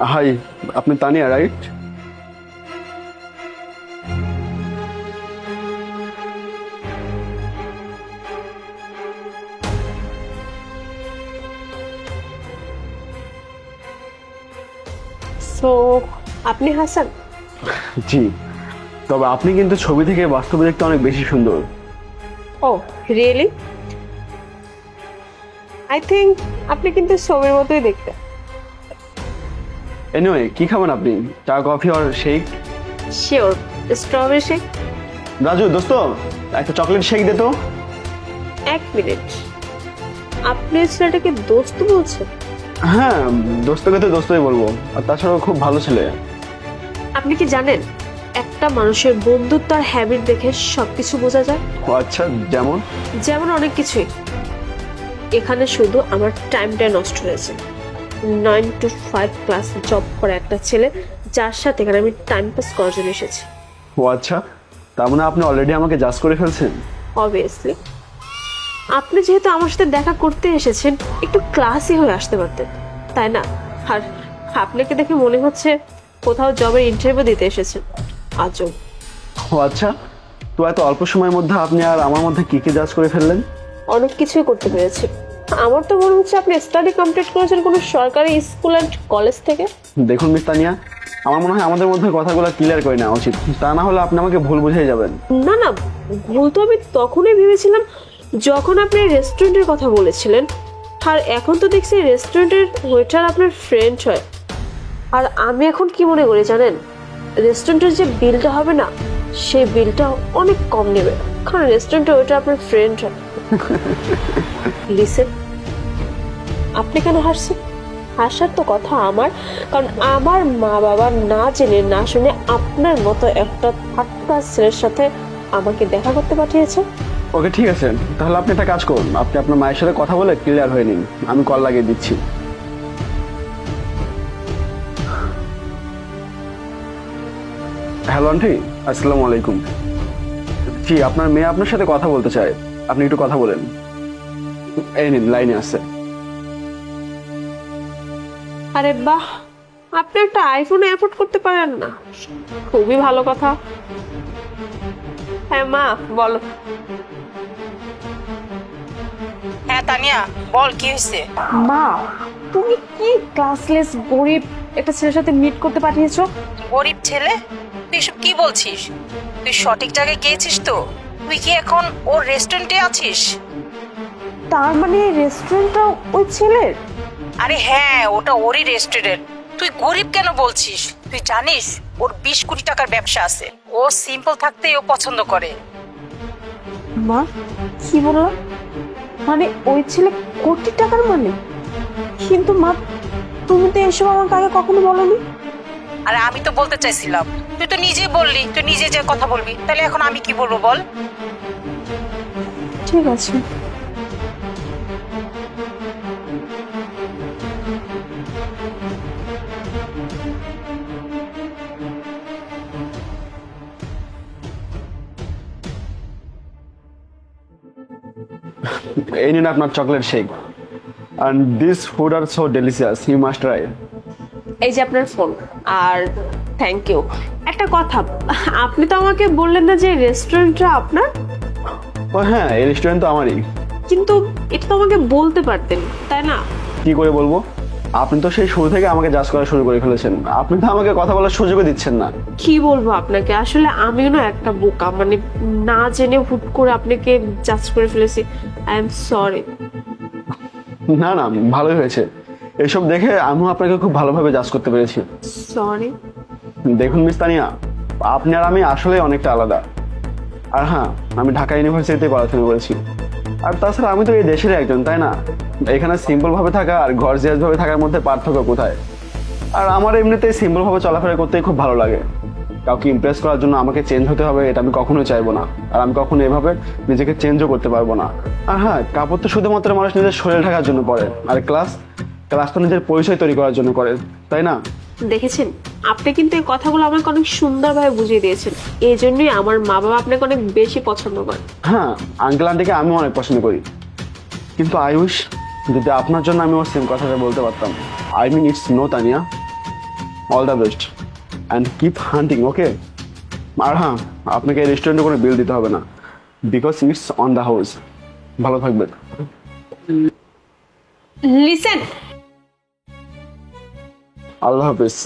High, আপনি Tania right? So আপনি হাসান? জি, তবে আপনি কিন্তু ছবি থেকে বাস্তবে দেখতে অনেক বেশি সুন্দর। ও রিয়েলি? আই থিঙ্ক আপনি কিন্তু ছবির মতোই দেখতে। এনিওয়ে, কি খাবেন আপনি? চা, কফি আর shake? Sure, strawberry shake. Raju দোস্ত, একটা চকলেট শেক দে তো। এক মিনিট, আপনি এই ছেলেটাকে দোস্ত বলছেন? হ্যাঁ, দোস্তকে তো দোস্তই বলবো, আর তাছাড়াও খুব ভালো ছেলে। আপনি কি জানেন একটা মানুষের বন্ধুত্ব আর হ্যাবিট দেখে সবকিছু বোঝা যায়? ও আচ্ছা, যেমন? যেমন অনেক কিছুই। এখানে শুধু আমার টাইমটা নষ্ট হয়েছে। 9 to 5 ক্লাস জব করে একটা ছেলে, যার সাথে এখানে আমি টাইম পাস করার জন্য এসেছি। ও আচ্ছা, তার মানে আপনি অলরেডি আমাকে জাজ করে ফেলছেন। অবভিয়াসলি। আপনি যেহেতু আমার সাথে দেখা করতে এসেছেন, একটু ক্লাসি হয়ে আসতে পারতেন, তাই না? আর আপনাকে দেখে মনে হচ্ছে কোথাও জবের ইন্টারভিউ দিতে এসেছেন। আজব। ও আচ্ছা, তো এত অল্প সময়ের মধ্যে আপনি আর আমার মধ্যে কি কি জাজ করে ফেললেন? অনেক কিছুই করতে পেরেছি। আমার তো মনে হচ্ছে আপনি স্টাডি কমপ্লিট করেছেন কোনো সরকারি স্কুল অ্যান্ড কলেজ থেকে। দেখুন মিস তানিয়া, আমার মনে হয় আমাদের মধ্যে কথাগুলো ক্লিয়ার করে নেওয়া উচিত, তা না হলে আপনি আমাকে ভুল বুঝিয়ে যাবেন। না না, ভুল তো আমি তখনই ভেবেছিলাম যখন আপনি রেস্টুরেন্টের কথা বলেছিলেন। আর এখন তো দেখছি রেস্টুরেন্টের ওয়েটার আপনার ফ্রেন্ড হয়। আর আমি এখন কি মনে করি জানেন, রেস্টুরেন্টের যে বিলটা হবে না, সেই বিলটা অনেক কম নেবে, কারণ রেস্টুরেন্টের ওয়েটার আপনার ফ্রেন্ড হয়। লিসেন, আপনি কেন হাসছেন? হাসার তো কথা আমার, কারণ আমার মা বাবা না জেনে না শুনে আপনার মতো একটা ফাটকা ছেলের সাথে আমাকে দেখা করতে পাঠিয়েছে। ওকে ঠিক আছে, তাহলে আপনি একটা কাজ করুন, আপনি আপনার মায়ের সাথে কথা বলে ক্লিয়ার হয়ে নিন, আমি কল লাগিয়ে দিচ্ছি। হ্যালো আন্টি, আসসালামু আলাইকুম। জি, আপনার মেয়ে আপনার সাথে কথা বলতে চায়, আপনি একটু কথা বলেন। এই নিন, লাইনে আছে। আরে বাহ, আপনি একটা আইফোন অ্যাফোর্ড করতে পারেন না? খুবই ভালো কথা। হ্যাঁ মা, বলো। হ্যাঁ তানিয়া, বল কি হয়েছে? মা, তুমি কি ক্লাসলেস গরিব একটা ছেলের সাথে মিট করতে পাঠিয়েছো? গরিব ছেলে? তুই এসব কি বলছিস? তুই সঠিক জায়গায় গিয়েছিস তো? তুই কি এখন ওর রেস্টুরেন্টে আছিস? তার মানে রেস্টুরেন্টটা ওই ছেলের? আরে হ্যাঁ, ওটা ওরই রেস্টুরেন্ট। তুই গরিব কেন বলছিস? তুই জানিস ওর 20 কোটি টাকার ব্যবসা আছে। ও সিম্পল থাকতেই ও পছন্দ করে। মা, কি বললাম? মানে ওই ছেলে কোটি টাকার মানে? কিন্তু মা, তুমি তো এসব আমাকে আগে কখনো বলোনি। আরে আমি তো বলতে চাইছিলাম, তুই তো নিজেই বললি তুই নিজে যে কথা বলবি, তাহলে এখন আমি কি বলবো বল? ঠিক আছে। এই নিন আপনার chocolate shake, and this food are so delicious, you must try. এই যে আপনার ফোন, আর থ্যাংক ইউ। একটা কথা, আপনি তো আমাকে বললেন না যে রেস্টুরেন্টটা আপনার? ও হ্যাঁ, এই রেস্টুরেন্ট তো আমারই। কিন্তু এটা তো আমাকে বলতে পারতেন, তাই না? কি করে বলবো? আপনি তো সেই শুরু থেকে আমাকে জাজ করা শুরু করে ফেলেছেন, আপনি তো আমাকে কথা বলার সুযোগও দিচ্ছেন না। কি বলবো আপনাকে, আসলে আমিও না একটা বোকা, মানে না জেনে হুট করে আপনাকে জাজ করে ফেলেছি। I am sorry. না না, ভালোই হয়েছে, এসব দেখে আমিও আপনাকে খুব ভালোভাবে জাজ করতে পেরেছি। সরি। দেখুন মিস তানিয়া, আপনি আর আমি আসলে অনেকটা আলাদা। আর হ্যাঁ, আমি ঢাকা ইউনিভার্সিটিতে পড়াশোনা করেছি, আর তাছাড়া আমি তো এই দেশের একজন, তাই না? এখানে সিম্পল ভাবে থাকা আর গর্জিয়াস ভাবে থাকার মধ্যে পার্থক্য কোথায়? আর আমার এমনিতেই সিম্পল ভাবে চলাফেরা করতেই খুব ভালো লাগে। কাউকে ইমপ্রেস করার জন্য আমাকে চেঞ্জ হতে হবে এটা আমি কখনোই চাইবো না, আর আমি কখনো এভাবে নিজেকে চেঞ্জও করতে পারবো না। আর হ্যাঁ, কাপড় তো শুধুমাত্র মানুষ নিজের শরীর ঢাকার জন্য পরে, আর ক্লাস ক্লাস তো নিজের পরিচয় তৈরি করার জন্য করে, তাই না? দেখেছেন, আপনি কিন্তু এই কথাগুলো আমাকে অনেক সুন্দরভাবে বুঝিয়ে দিয়েছেন। এই জন্যই আমার মা বাবা আপনাকে অনেক বেশি পছন্দ করে। হ্যাঁ, আঙ্কেল আন্টিকে আমি অনেক পছন্দ করি, কিন্তু আই উইশ যদি আপনার জন্য আমি ওর সেম কথাটা বলতে পারতাম। I mean it's no Tania. All the best and keep hunting, okay? আর হ্যাঁ, আপনাকে এই রেস্টুরেন্টে কোনো বিল দিতে হবে না, because it's on the house. ভালো থাকবেন। লিসেন, আল্লাহ হাফিজ।